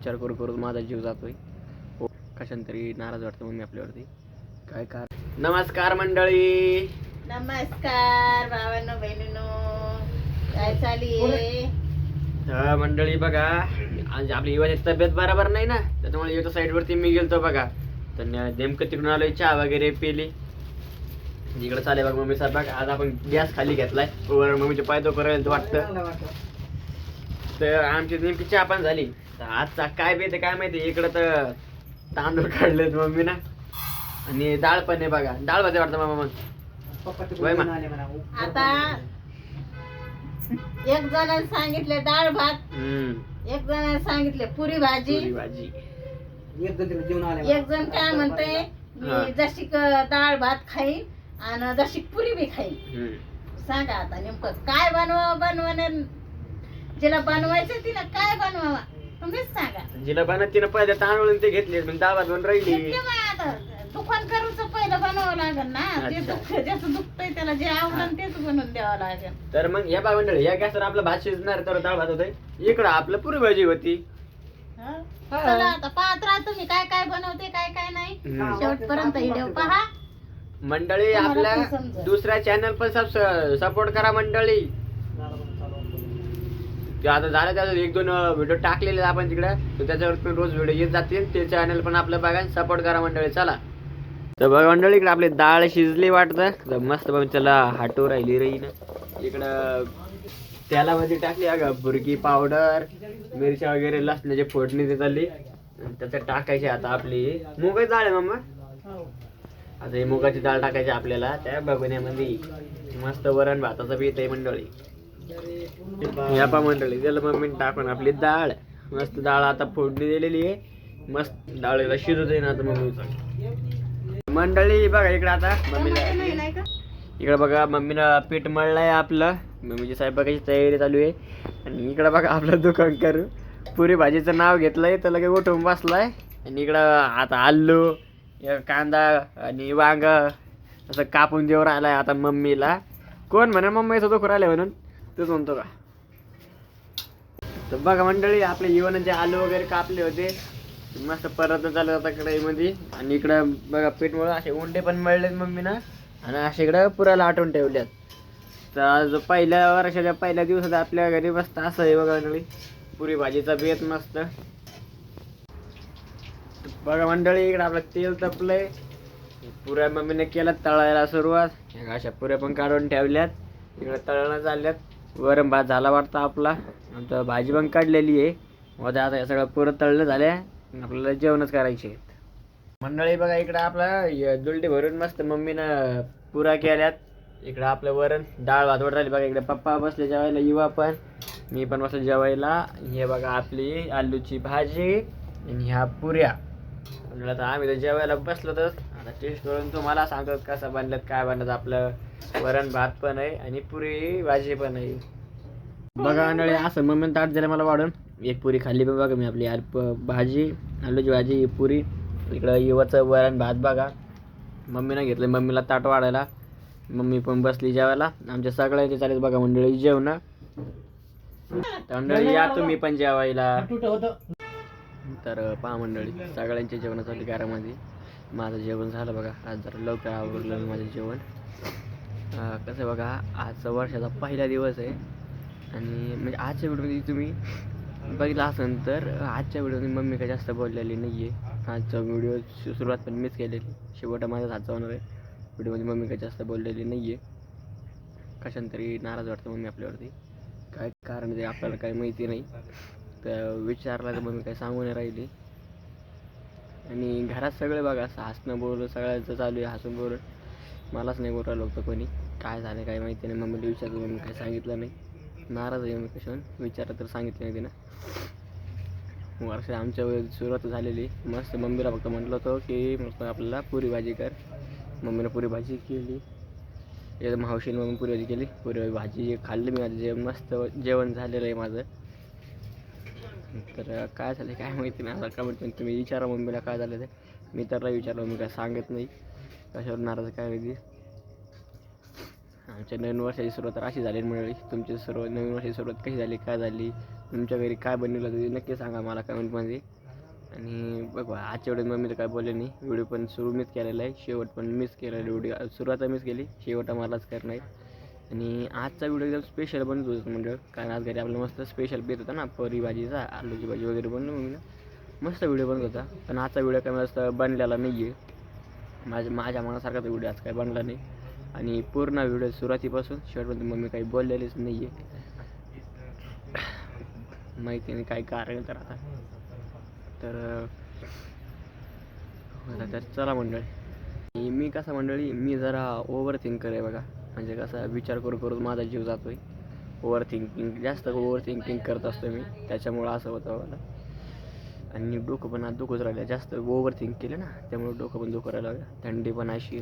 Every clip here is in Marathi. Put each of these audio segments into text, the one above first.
विचार करू करू माझा जीव जातोय. हो, कशाने तरी नाराज वाटतं मम्मी आपल्यावरती. काय नमस्कार मंडळी. नमस्कार भावांनो बहिणींनो, काय चालली मंडळी बघा, आज आपली युवाची तब्येत बरोबर नाही ना, त्याच्यामुळे एका साईड वरती मी गेलतो बघा. तर नेमकं तिकडून आलोय, चहा वगैरे पेली. इकडे चालेल बघा मम्मी साहेब. आज आपण गॅस खाली घेतलाय, मम्मीचे पाय तो करायला वाटतं. तर आमची नेमकी चहा पण झाली. तर आजचा काय बेते काय माहिती. इकडं तर तांदूळ काढलेत मम्मी ना, आणि डाळ पण आहे बघा. डाळ भाजी वाटतं मामा. मग आता एक जणांनी सांगितले डाळ भात, एक जणांनी सांगितले पुरी भाजी, एक जण काय म्हणते मी जशी डाळ भात खाईन आणि जशी पुरी बी खाईन. सांगा आता नेमकं काय बनवाने. जिला बनवायचं तिला काय बनवावा तुम्हीच सांगा. जिला बनत तिनं पहिले तांदूळ ते घेतले, डाळ भात बनवून राहिली. आता दुकान करूच पहिलं बनवावं लागेल ना. जे ज्याचं दुखतंय त्याला जे आवडलं तेच बनवून द्यावं लागेल. तर मग या बा मंडळी, या गॅसवर आपलं भात शिजणार, तर डाळ भात होतंय. इकडं आपलं पुरी भाजी होती. चला आता पाहत राहा तुम्ही काय काय बनवते काय काय नाही. शेवटपर्यंत व्हिडिओ पहा मंडळी. आपल्या दुसऱ्या चॅनल पण सपोर्ट करा मंडळी. आता झालं त्याचं 1-2 व्हिडिओ टाकलेले आपण तिकडे, तर त्याच्यावर पण रोज व्हिडिओ येत जातील. ते चॅनल पण आपलं बघा, सपोर्ट करा मंडळी. चला तर बघा मंडळी, इकडे आपली डाळ शिजली वाटतं मस्त. बघ त्याला हाटू राहिली रही ना. इकडं तेलामध्ये टाकली अगं बुरकी पावडर, मिरच्या वगैरे, लसणाची फोडणी देत आली. त्याच्यात टाकायची आता आपली मुगाची डाळ आहे मम्मा. आता ही मुगाची डाळ टाकायची आपल्याला त्या बघण्यामध्ये. मस्त वरण भाताचं पीठ आहे मंडळी. या पा मंडळी, त्याला मम्मी टाकून आपली डाळ, मस्त डाळ आता फोडणी दिलेली आहे. मस्त डाळीला शिजत आहे ना आता मम्मीचा. मंडळी बघा इकडे आता मम्मीला, इकडे बघा मम्मीनं पीठ मळलंय आपलं. मम्मीची स्वयंपाकाची तयारी चालू आहे. आणि इकडं बघा आपलं दुकान करू पुरी भाजीचं नाव घेतलंय, तर लगेच उठून बसलाय. आणि इकडं आता आलू, कांदा आणि वांग असं कापून देऊ राहिलाय आता मम्मीला. कोण म्हणे मम्मीचं दुखू राहिलंय म्हणून, तेच म्हणतो का. तर बघा मंडळी, आपले जीवनाचे आलू वगैरे कापले होते, मस्त परत चालू होता कढईमध्ये. आणि इकडं बघा पीठ मळून असे उंडे पण मळलेत मम्मीनं, आणि असे इकडं पुराला आटवून ठेवल्यात. तर आज पहिल्या वर्षाच्या पहिल्या दिवसात आपल्या घरी मस्त असं आहे बघा मंडळी, पुरी भाजीचा बेत मस्त. बघा मंडळी, इकडं आपलं तेल तपलंय. पुऱ्या मम्मीने केल्यात तळायला सुरुवात. अशा पुऱ्या पण काढून ठेवल्यात, इकडे तळणं चालल्यात. वरण भात झाला वाटतं आपला. नंतर भाजी पण काढलेली आहे. मग आता हे सगळं पुरं तळलं झाल्या, आपल्याला जेवणच करायचे मंडळी. बघा इकडं आपला दुलटी भरून मस्त मम्मीनं पुऱ्या केल्यात. इकडं आपलं वरण डाळ भात राहिली बघा. इकडे पप्पा बसले जेवायला, युवा पण, मी पण बसले जेवायला. हे बघा आपली आलूची भाजी आणि ह्या पुऱ्या. म्हटलं तर आम्ही तर जेवायला बसलो. तर आता टेस्ट करून तुम्हाला सांगतो कसं बनलं काय बनलं. आपलं वरण भात पण आहे आणि पुरी भाजी पण आहे. बघा मंडळी, असं मम्मीनं ताट दिलं मला वाढून. एक पुरी खाल्ली पण बघा मी. आपली भाजी, आलूची भाजी, पुरी. इकडं युवाचं वरण भात बघा मम्मीनं घेतलं. मम्मीला ताट वाढायला, मम्मी पण बसली जेवायला. आमच्या सगळ्यांचे चालेल बघा मंडळी जेवण. मंडळी या तुम्ही पण जेवायला. तर पहा मंडळी, सगळ्यांचे जेवण चालू घरामध्ये. माझं जेवण झालं बघा. आज जरा लवकर आवरलं माझं जेवण. कसं बघा, आजचा वर्षाचा पहिला दिवस आहे. आणि म्हणजे आजच्या व्हिडिओमध्ये तुम्ही बघितलं असेल तर आजच्या व्हिडिओमध्ये मम्मी काही जास्त बोललेली नाही आहे. आजचा व्हिडिओ सुरुवात पण मीच केलेली, शेवट माझाच हातचा होणार आहे. व्हिडिओमध्ये मम्मी काही जास्त बोललेली नाही आहे. कशाने तरी नाराज वाटतं मम्मी आपल्यावरती. काय कारण ते आपल्याला काही माहिती नाही. तर विचारला तर मम्मी काही सांगू नाही राहिली. आणि घरात सगळे बघा असं हसणं बोलणं सगळ्यांचं चालू आहे, हसून बोलून. मलाच नाही बोलायला होतं कोणी. काय झालं काही माहिती नाही. मम्मीला विचारलं, मम्मी काही सांगितलं नाही. नाराज आहे मम्मी कशाने, विचारलं तर सांगितलं नाही तिनं. वर्ष आमच्या सुरुवात झालेली मस्त. मम्मीला फक्त म्हटलं होतं की मस्त आपल्याला पुरी भाजी कर. मम्मीनं पुरी भाजी केली. एकदम हौशीने मम्मी पुरी भाजी केली. पुरी भाजी खाल्ली मी. माझं मस्त जेवण झालेलं आहे माझं. तर काय झालं काय माहिती नाही. आता कमेंट पण तुम्ही विचारा मम्मीला काय झालं ते. मी तर विचारलं, मी काय सांगत नाही. कशावर नाराज काय माहिती. आमच्या नवीन वर्षाची सुरुवात तर अशी झाली मंडळी. तुमची नवीन वर्षाची सुरुवात कशी झाली, काय झाली, तुमच्या घरी काय बनवलं ते नक्की सांगा मला कमेंटमध्ये. आणि बघा आजच्या व्हिडिओ मम्मी तर काय बोलले नाही. व्हिडिओ पण सुरू मीच केलेला आहे, शेवट पण मीच केलेला. व्हिडिओ सुरुवात मीच केली, शेवट मलाच करणार. आणि आजचा व्हिडिओ एकदम स्पेशल बनत होतं म्हणजे, कारण आज घरी आपलं मस्त स्पेशल बेत होता ना, परी भाजीचा, आलूची भाजी वगैरे बनवून मम्मीनं मस्त व्हिडिओ बनत होता. पण आजचा व्हिडिओ काय मस्त बनलेला नाही आहे. माझ्या मनासारखा व्हिडिओ आज काय बनला नाही. आणि पूर्ण व्हिडिओ सुरुवातीपासून शेवटपर्यंत मम्मी काही बोललेलीच नाही आहे. माहिती नाही काय कारण तर आता तर चला मंडळी. मी कसं मंडळी, मी जरा ओव्हर थिंकर आहे बघा. म्हणजे कसा विचार करून माझा जीव जातोय. जास्त ओव्हर थिंकिंग करत असतो मी, त्याच्यामुळं असं होतं मला. आणि डोकं पण आज दुखत राहिलं, जास्त ओव्हर थिंक केलं ना, त्यामुळे डोकं पण दुखू राहिलं. थंडी पण अशी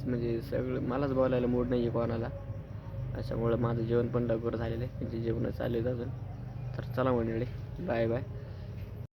म्हणजे सगळं मलाच बोलायला मूड नाही आहे कोणाला. त्याच्यामुळं माझं जेवण पण लवकर झालेलं आहे, म्हणजे जेवण चालू आहे अजून. तर चला मंडळी, बाय बाय.